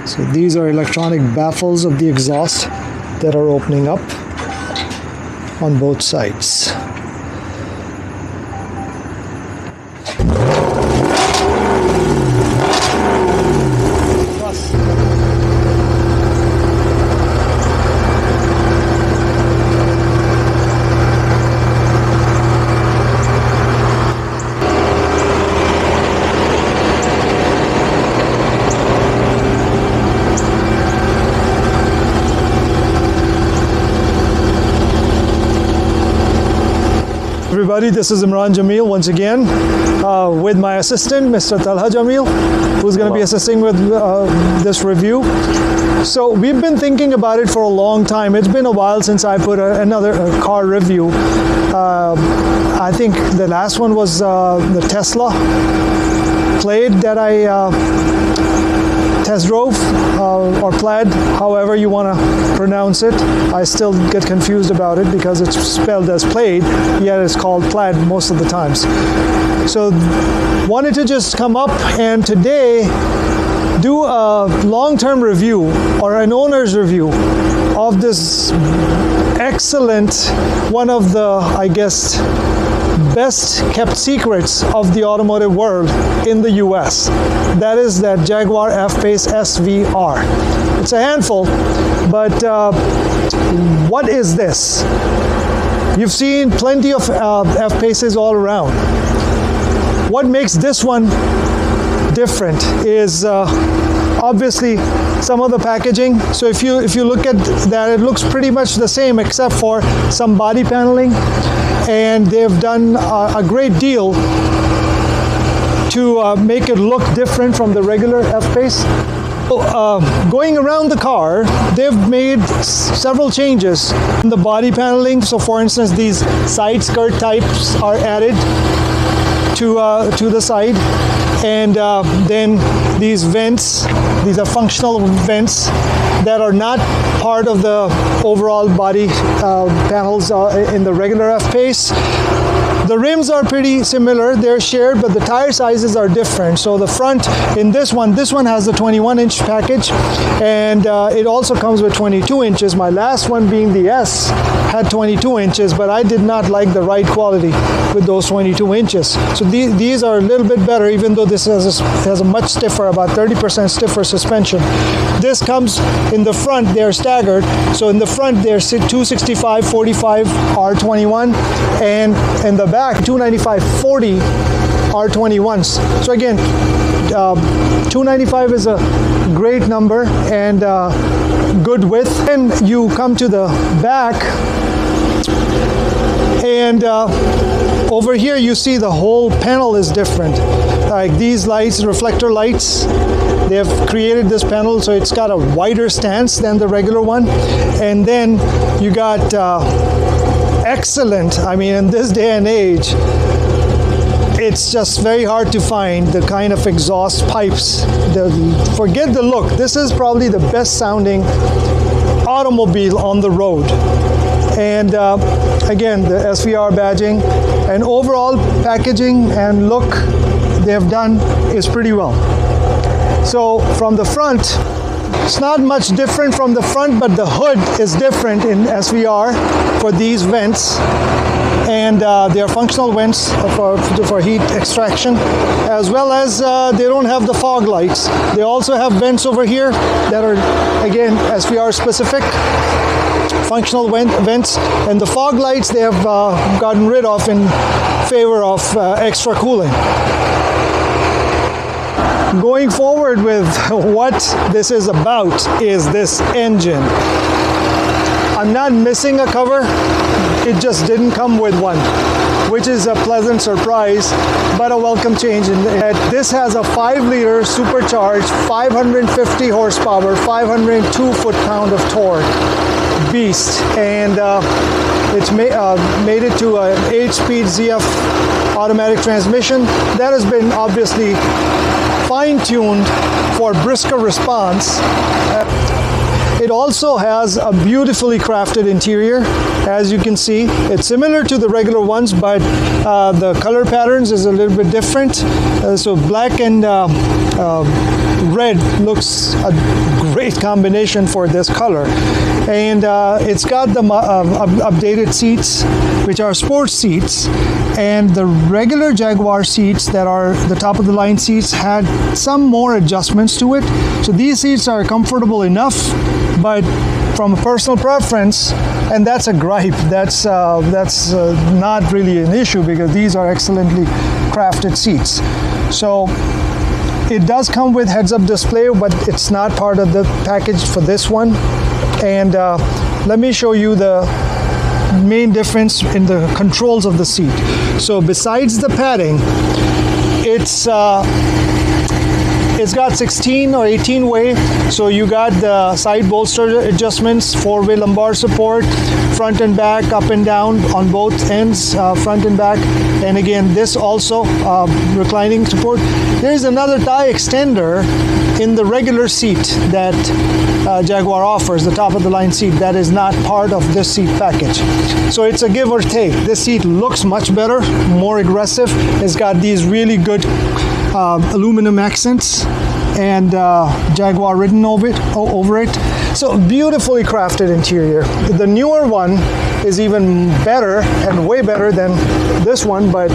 So these are electronic baffles of the exhaust that are opening up on both sides. Everybody, this is Imran Jamil once again with my assistant, Mr. Talha Jamil, who's going to be assisting with this review. So we've been thinking about it for a long time. It's been a while since I put another car review. I think the last one was the Tesla Plaid that I test drove, or Plaid, however you want to pronounce it. I still get confused about it because it's spelled as Plaid, yet it's called Plaid most of the times. So wanted to just come up and today do a long-term review or an owner's review of this excellent, one of the, I guess, best kept secrets of the automotive world in the US. That is that Jaguar F-Pace SVR. It's a handful, but what is this? You've seen plenty of F-Paces all around. What makes this one different is obviously some of the packaging. So if you look at that, it looks pretty much the same except for some body paneling, and they've done a great deal to make it look different from the regular F-Pace. Going around the car, they've made several changes in the body paneling. So for instance, these side skirt types are added to the side, and then these vents, these are functional vents that are not part of the overall body panels in the regular F-Pace. The rims are pretty similar, they're shared, but the tire sizes are different. So the front in this one has the 21-inch package, and it also comes with 22 inches. My last one, being the S, had 22 inches, but I did not like the ride quality with those 22 inches. So these are a little bit better, even though this has a much stiffer, about 30% stiffer suspension. This comes in the front, they're staggered. So in the front, they're 265, 45, R21, and in the back, 295, 40 R21s. So again, 295 is a great number and good width. And you come to the back, and over here you see the whole panel is different. Like these lights, reflector lights, they have created this panel so it's got a wider stance than the regular one. And then you got excellent, I mean, in this day and age, it's just very hard to find the kind of exhaust pipes. Forget the look. This is probably the best sounding automobile on the road. And again, the SVR badging and overall packaging and look they've done is pretty well. So from the front, it's not much different from the front, but the hood is different in SVR for these vents. And they are functional vents for heat extraction, as well as they don't have the fog lights. They also have vents over here that are, again, SVR specific, functional vents. And the fog lights they have gotten rid of in favor of extra cooling. Going forward with what this is about is this engine. I'm not missing a cover, it just didn't come with one, which is a pleasant surprise, but a welcome change. This has a 5-liter supercharged, 550 horsepower, 502 foot-pound of torque beast, and it's made it to an 8-speed ZF automatic transmission that has been obviously fine-tuned for brisker response. It also has a beautifully crafted interior. As you can see, it's similar to the regular ones, but the color patterns is a little bit different. So black and red looks a great combination for this color. And it's got the updated seats, which are sports seats, and the regular Jaguar seats that are the top of the line seats had some more adjustments to it. So these seats are comfortable enough, but from a personal preference, and that's a gripe, that's not really an issue because these are excellently crafted seats. So it does come with heads-up display, but it's not part of the package for this one. And let me show you the main difference in the controls of the seat. So besides the padding, it's got 16 or 18 way, so you got the side bolster adjustments, 4-way lumbar support, front and back, up and down on both ends, front and back, and again this also reclining support. There is another thigh extender in the regular seat that Jaguar offers, the top of the line seat, that is not part of this seat package. So it's a give or take. This seat looks much better, more aggressive. It's got these really good aluminum accents and Jaguar written over it. So beautifully crafted interior. The newer one is even better and way better than this one, but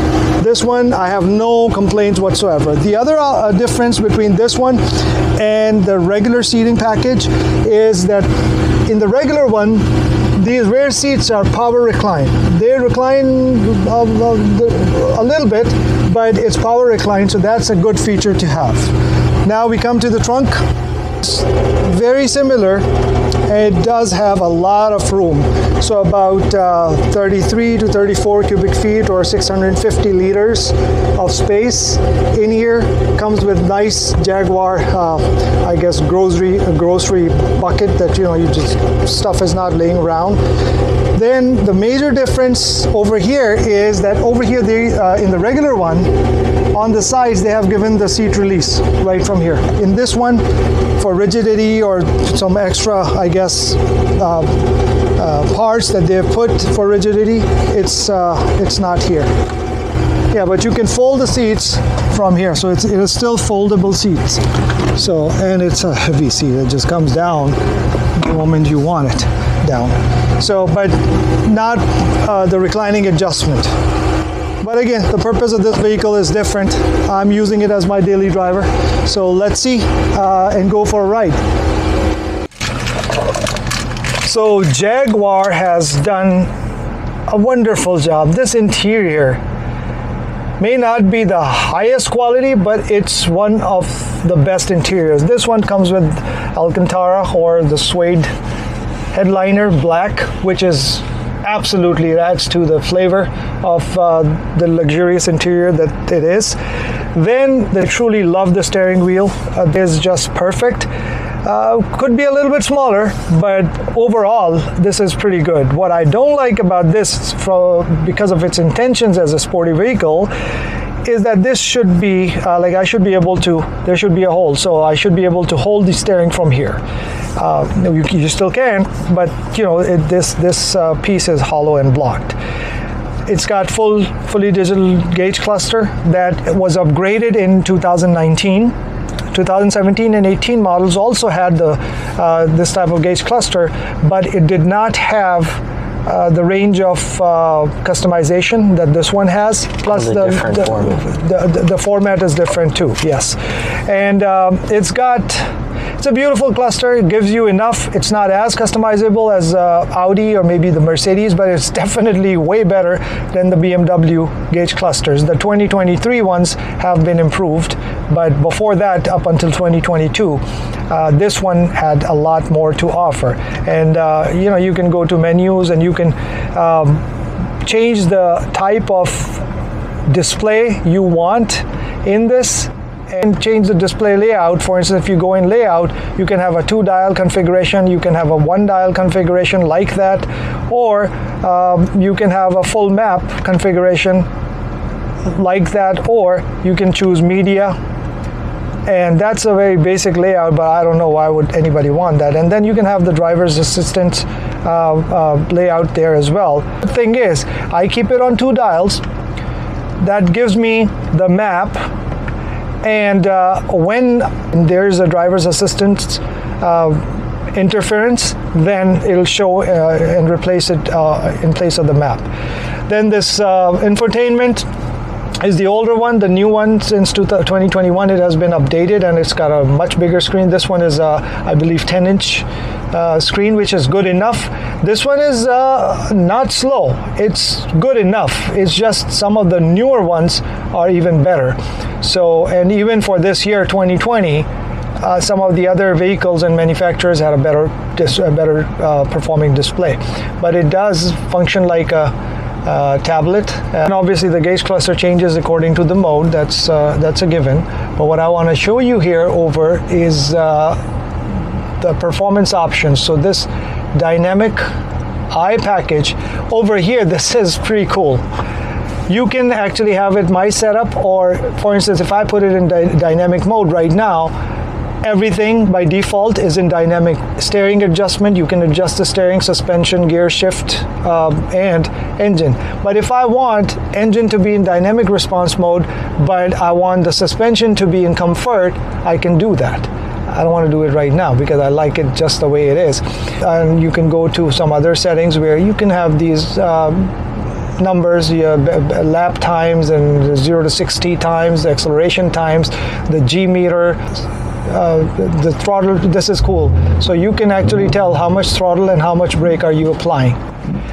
this one I have no complaints whatsoever. The other difference between this one and the regular seating package is that in the regular one, these rear seats are power recline. They recline a little bit, but it's power recline, so that's a good feature to have. Now we come to the trunk. It's very similar. It does have a lot of room, so about 33 to 34 cubic feet or 650 liters of space in here. Comes with nice Jaguar, I guess grocery bucket that you just stuff is not laying around. Then the major difference over here is that over here in the regular one, on the sides they have given the seat release right from here. In this one, for rigidity or some extra, I guess, parts that they've put for rigidity, it's not here. Yeah, but you can fold the seats from here, so it is still foldable seats. So, and it's a heavy seat. It just comes down the moment you want it down. So, but not the reclining adjustment. But again, the purpose of this vehicle is different. I'm using it as my daily driver. So let's see and go for a ride. So Jaguar has done a wonderful job. This interior may not be the highest quality, but it's one of the best interiors. This one comes with Alcantara or the suede headliner black, which is absolutely adds to the flavor of the luxurious interior that it is. Then they truly love the steering wheel. It is just perfect. Could be a little bit smaller, but overall this is pretty good. What I don't like about this, because of its intentions as a sporty vehicle, is that this should be I should be able to, there should be a hole, so I should be able to hold the steering from here. You still can, but this piece is hollow and blocked. It's got fully digital gauge cluster that was upgraded in 2019. 2017 and 18 models also had this type of gauge cluster, but it did not have the range of customization that this one has. Plus the format is different too. Yes, and it's a beautiful cluster. It gives you enough. It's not as customizable as Audi or maybe the Mercedes, but it's definitely way better than the BMW gauge clusters. The 2023 ones have been improved, but before that, up until 2022, this one had a lot more to offer. And you can go to menus and you can change the type of display you want in this, and change the display layout. For instance, if you go in layout, you can have a 2-dial configuration, you can have a 1-dial configuration like that, or you can have a full map configuration like that, or you can choose media. And that's a very basic layout, but I don't know why would anybody want that. And then you can have the driver's assistant layout there as well. The thing is, I keep it on 2 dials. That gives me the map And when there's a driver's assistance interference, then it'll show and replace it in place of the map. Then this infotainment is the older one. The new one, since 2021, it has been updated and it's got a much bigger screen. This one is, I believe, 10-inch screen, which is good enough. This one is not slow. It's good enough. It's just some of the newer ones are even better. So, and even for this year, 2020, some of the other vehicles and manufacturers had a better performing display. But it does function like a tablet, and obviously the gauge cluster changes according to the mode. That's a given. But what I want to show you here over is the performance options. So this dynamic I package over here, this is pretty cool. You can actually have it my setup, or for instance, if I put it in dynamic mode right now, everything by default is in dynamic steering adjustment. You can adjust the steering, suspension, gear shift, and engine. But if I want engine to be in dynamic response mode, but I want the suspension to be in comfort, I can do that. I don't want to do it right now because I like it just the way it is. And you can go to some other settings where you can have these numbers, lap times and 0 to 60 times, the acceleration times, the G meter, the throttle. This is cool. So you can actually tell how much throttle and how much brake are you applying.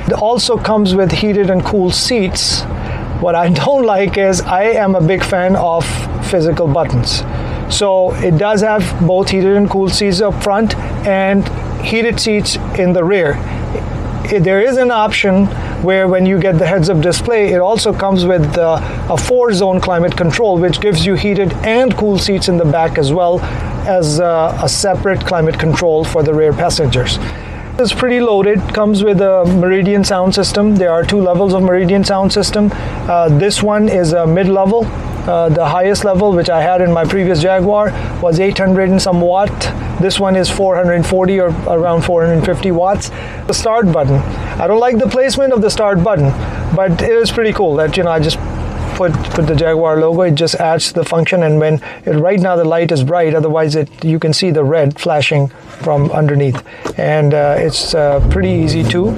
It also comes with heated and cooled seats. What I don't like is I am a big fan of physical buttons. So it does have both heated and cooled seats up front and heated seats in the rear. There is an option where when you get the heads-up display, it also comes with a 4-zone climate control, which gives you heated and cooled seats in the back as well as a separate climate control for the rear passengers. It's pretty loaded. Comes with a Meridian sound system. There are 2 levels of Meridian sound system. This one is a mid-level. The highest level, which I had in my previous Jaguar, was 800 and some watt. This one is 440 or around 450 watts. The start button. I don't like the placement of the start button, but it is pretty cool that, I just put the Jaguar logo. It just adds to the function, and when right now the light is bright, otherwise you can see the red flashing from underneath, and it's pretty easy to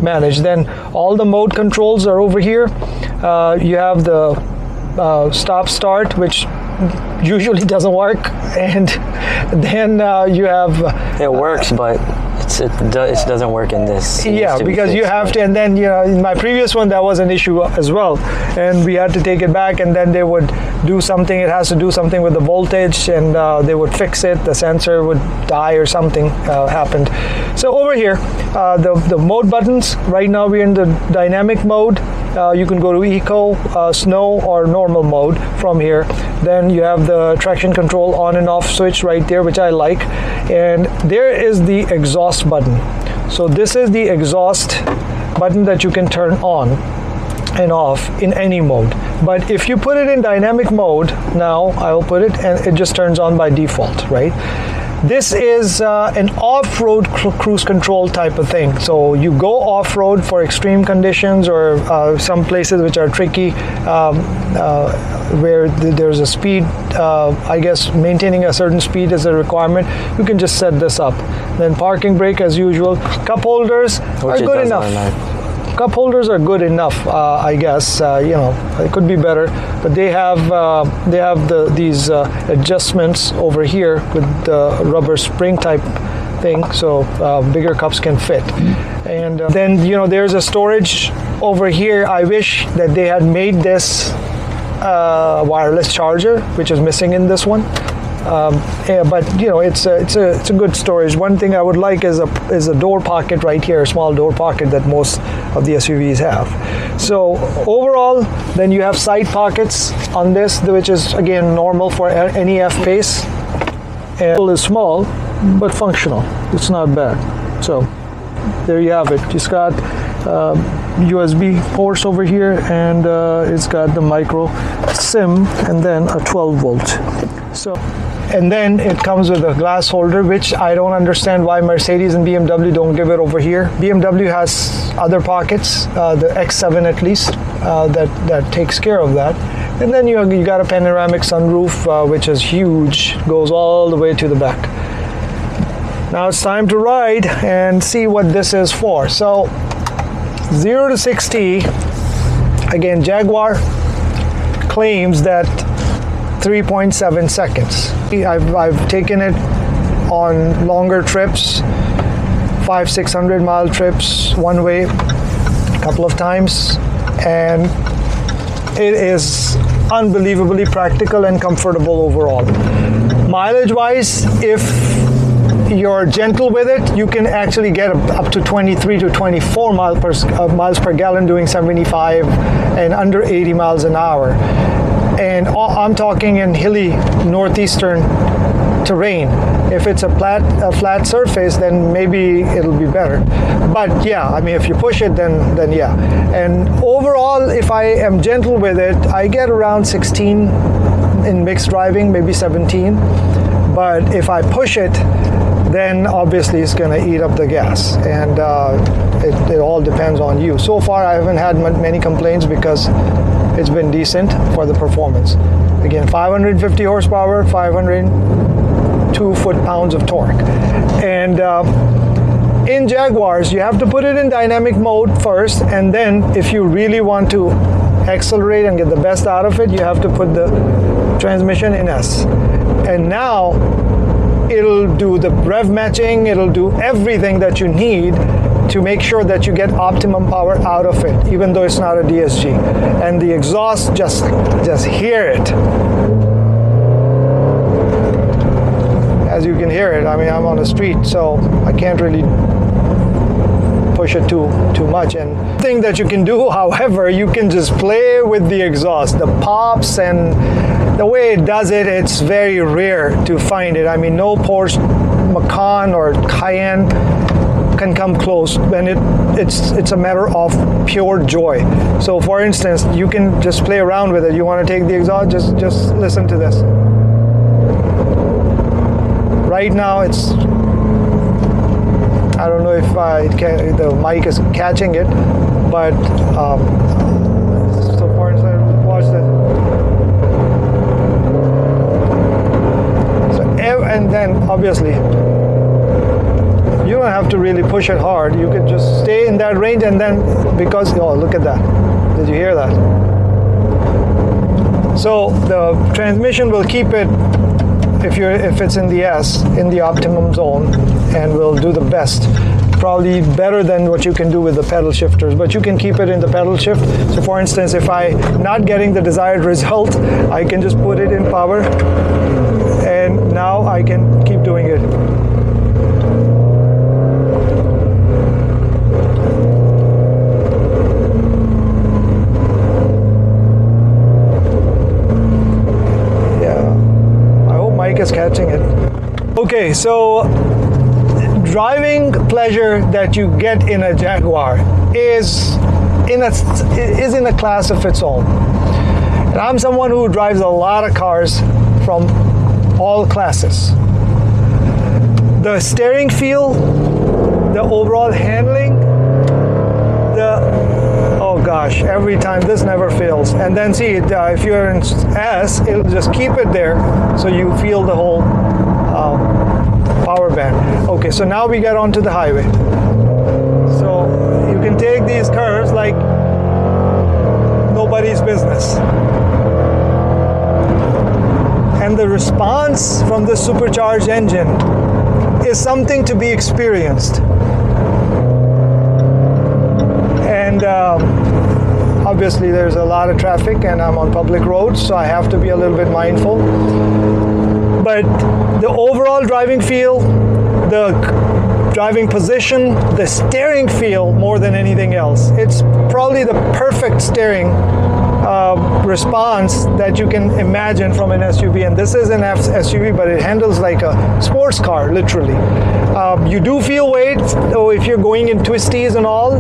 manage. Then all the mode controls are over here. You have the stop start, which usually doesn't work, and then you have it works, but it doesn't work in this. Yeah, because you have to, and then in my previous one that was an issue as well, and we had to take it back, and then they would do something. It has to do something with the voltage, and they would fix it. The sensor would die or something happened. So over here, the mode buttons. Right now we're in the dynamic mode. You can go to eco, snow, or normal mode from here. Then you have the traction control on and off switch right there, which I like. And there is the exhaust button. So this is the exhaust button that you can turn on and off in any mode. But if you put it in dynamic mode, now I will put it, and it just turns on by default, right? This is an off-road cruise control type of thing. So you go off-road for extreme conditions, or some places which are tricky, where there's a speed, I guess maintaining a certain speed is a requirement. You can just set this up. Then parking brake as usual. Cup holders are good enough. Cup holders are good enough, I guess. It could be better, but they have these adjustments over here with the rubber spring type thing, so bigger cups can fit. And then there's a storage over here. I wish that they had made this wireless charger, which is missing in this one. But it's a good storage. One thing I would like is a door pocket right here, a small door pocket that most of the SUVs have. So overall, then you have side pockets on this, which is again normal for any F-Pace. And it is small but functional. It's not bad. So there you have it. It's got USB ports over here, and it's got the micro SIM, and then a 12 volt. So, and then it comes with a glass holder, which I don't understand why Mercedes and BMW don't give it over here. BMW has other pockets, the X7 at least, that takes care of that. And then you got a panoramic sunroof, which is huge, goes all the way to the back. Now it's time to ride and see what this is for. So 0 to 60, again, Jaguar claims that 3.7 seconds. I've taken it on longer trips, 500-600 mile trips one way a couple of times, and it is unbelievably practical and comfortable overall. Mileage wise, if you're gentle with it, you can actually get up to 23 to 24 miles per gallon doing 75 and under 80 miles an hour. And I'm talking in hilly northeastern terrain. If it's a flat surface, then maybe it'll be better. But yeah, I mean, if you push it, then yeah. And overall, if I am gentle with it, I get around 16 in mixed driving, maybe 17. But if I push it, then obviously it's going to eat up the gas, and it all depends on you. So far, I haven't had many complaints because it's been decent for the performance. Again, 550 horsepower, 502 foot-pounds of torque. And in Jaguars, you have to put it in dynamic mode first, and then if you really want to accelerate and get the best out of it, you have to put the transmission in S. And now it'll do the rev matching, it'll do everything that you need to make sure that you get optimum power out of it, even though it's not a DSG. And the exhaust, just hear it. As you can hear it, I mean, I'm on the street, so I can't really push it too much. And the thing that you can do, however, you can just play with the exhaust, the pops, and the way it does it, it's very rare to find it. I mean, no Porsche Macan or Cayenne can come close, and it's a matter of pure joy. So for instance, you can just play around with it. You want to take the exhaust, just listen to this. Right now it's, I don't know if the mic is catching it, but so for instance, watch this. And then obviously you don't have to really push it hard. You can just stay in that range, and then because, oh, look at that. Did you hear that? So the transmission will keep it, if it's in the S, in the optimum zone, and will do the best. Probably better than what you can do with the pedal shifters, but you can keep it in the pedal shift. So for instance, if I'm not getting the desired result, I can just put it in power, and now I can keep doing it. Yeah, I hope Mike is catching it. Okay, so driving pleasure that you get in a Jaguar is in a class of its own. And I'm someone who drives a lot of cars from all classes. The steering feel, the overall handling, oh gosh, every time, this never fails. And then see, if you're in S, it'll just keep it there, so you feel the whole power band. Okay, so now we get onto the highway. So you can take these curves like nobody's business. And the response from the supercharged engine is something to be experienced. And obviously there's a lot of traffic, and I'm on public roads, so I have to be a little bit mindful. But the overall driving feel, the driving position, the steering feel, more than anything else, it's probably the perfect steering response that you can imagine from an SUV. And this is an SUV, but it handles like a sports car, literally. You do feel weight, so if you're going in twisties and all,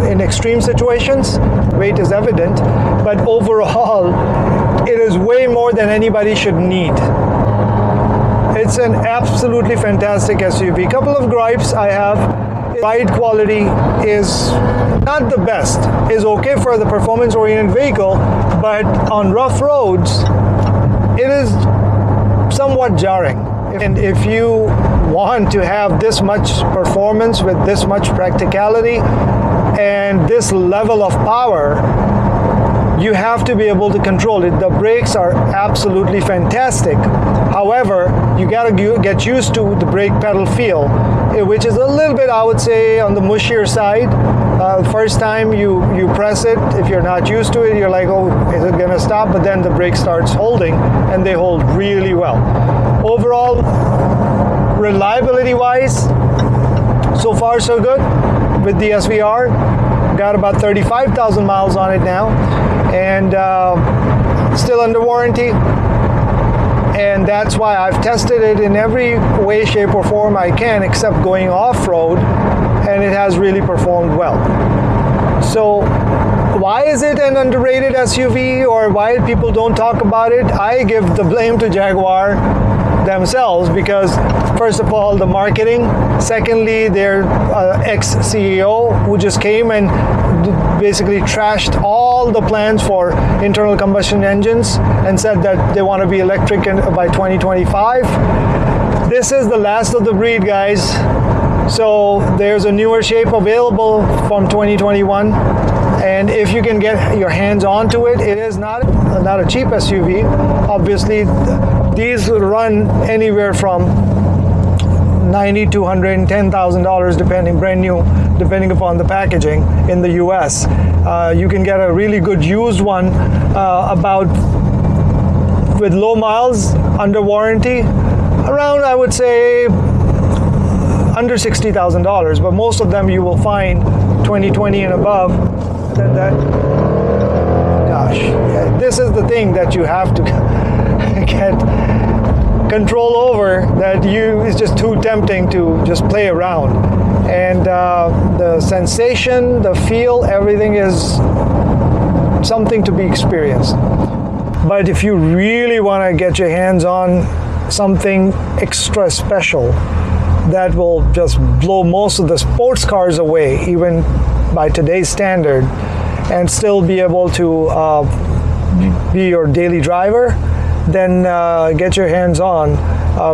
in extreme situations, weight is evident, but overall, it is way more than anybody should need. It's an absolutely fantastic SUV. Couple of gripes I have. Ride quality is not the best. Is okay for the performance-oriented vehicle, but on rough roads, it is somewhat jarring. And if you want to have this much performance with this much practicality and this level of power, you have to be able to control it. The brakes are absolutely fantastic. However, you gotta get used to the brake pedal feel, which is a little bit, I would say, on the mushier side. First time you press it, if you're not used to it, you're like, oh, is it gonna stop? But then the brake starts holding, and they hold really well. Overall, reliability-wise, so far so good with the SVR. Got about 35,000 miles on it now, and still under warranty. And that's why I've tested it in every way, shape, or form I can, except going off-road, and it has really performed well. So why is it an underrated SUV, or why people don't talk about it? I give the blame to Jaguar themselves, because first of all, the marketing. Secondly, their ex-CEO who just came and basically trashed all the plans for internal combustion engines and said that they want to be electric by 2025. This is the last of the breed, guys. So there's a newer shape available from 2021, and if you can get your hands onto it, it is not a cheap SUV. Obviously, these run anywhere from $90,000 to $110,000, depending upon the packaging in the US. You can get a really good used one with low miles, under warranty, around, I would say, under $60,000, but most of them you will find 2020 and above. Gosh, yeah, this is the thing that you have to get control over, that is just too tempting to just play around. And the sensation, the feel, everything is something to be experienced. But if you really want to get your hands on something extra special that will just blow most of the sports cars away, even by today's standard, and still be able to be your daily driver, then get your hands on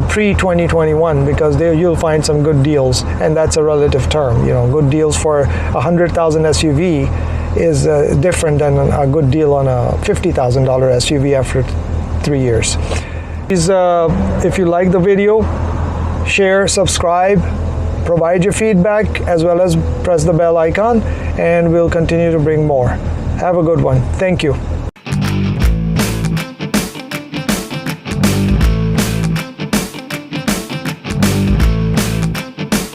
pre-2021, because there you'll find some good deals, and that's a relative term. You know, good deals for a $100,000 SUV is different than a good deal on a $50,000 SUV after 3 years. Please, if you like the video, share, subscribe, provide your feedback, as well as press the bell icon, and we'll continue to bring more. Have a good one. Thank you.